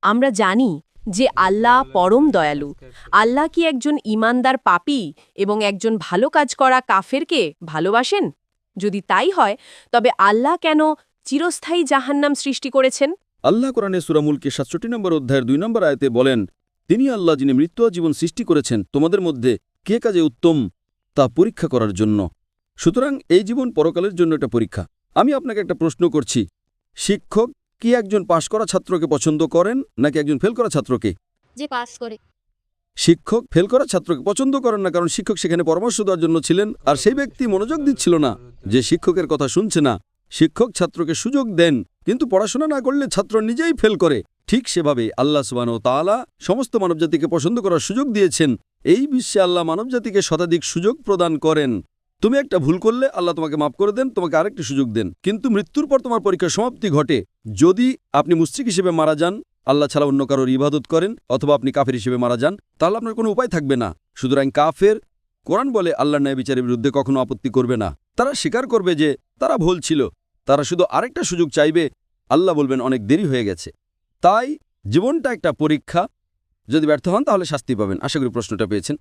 আমরা জানি যে আল্লাহ পরম দয়ালু। আল্লাহ কি একজন ঈমানদার পাপী এবং একজন ভালো কাজ করা কাফেরকে ভালোবাসেন? যদি তাই হয়, তবে আল্লাহ কেন চিরস্থায়ী জাহান্নাম সৃষ্টি করেছেন? আল্লাহ কোরআনে সূরা মুলকে ৬৭ নম্বর অধ্যায়ের ২ নম্বর আয়াতে বলেন, তিনি আল্লাহ যিনি মৃত্যু ও জীবন সৃষ্টি করেছেন তোমাদের মধ্যে কে কাজে উত্তম তা পরীক্ষা করার জন্য। সুতরাং এই জীবন পরকালের জন্য একটা পরীক্ষা। আমি আপনাকে একটা প্রশ্ন করছি, শিক্ষক কি একজন পাশ করা ছাত্রকে পছন্দ করেন নাকি একজন ফেল করা ছাত্রকে? যে পাস করে। শিক্ষক ফেল করা ছাত্রকে পছন্দ করেন না, কারণ শিক্ষক সেখানে পরামর্শ দেওয়ার জন্য ছিলেন, আর সেই ব্যক্তি মনোযোগ দিচ্ছিল না, যে শিক্ষকের কথা শুনছে না। শিক্ষক ছাত্রকে সুযোগ দেন, কিন্তু পড়াশোনা না করলে ছাত্র নিজেই ফেল করে। ঠিক সেভাবে আল্লাহ সুবহানাহু ওয়া তাআলা সমস্ত মানবজাতিকে পছন্দ করার সুযোগ দিয়েছেন। এই বিশ্বে আল্লাহ মানবজাতিকে শতাধিক সুযোগ প্রদান করেন। তুমি একটা ভুল করলে আল্লাহ তোমাকে মাফ করে দেন, তোমাকে আরেকটি সুযোগ দেন। কিন্তু মৃত্যুর পর তোমার পরীক্ষার সমাপ্তি ঘটে। যদি আপনি মুশরিক হিসেবে মারা যান, আল্লাহ ছাড়া অন্য কারোর ইবাদত করেন, অথবা আপনি কাফের হিসেবে মারা যান, তাহলে আপনার কোনো উপায় থাকবে না। সুতরাং কাফের কোরআন বলে আল্লাহর ন্যায় বিচারের বিরুদ্ধে কখনো আপত্তি করবে না। তারা স্বীকার করবে যে তারা ভুল ছিল, তারা শুধু আরেকটা সুযোগ চাইবে। আল্লাহ বলবেন অনেক দেরি হয়ে গেছে। তাই জীবনটা একটা পরীক্ষা। যদি ব্যর্থ হন তাহলে শাস্তি পাবেন। আশা করি প্রশ্নটা পেয়েছেন।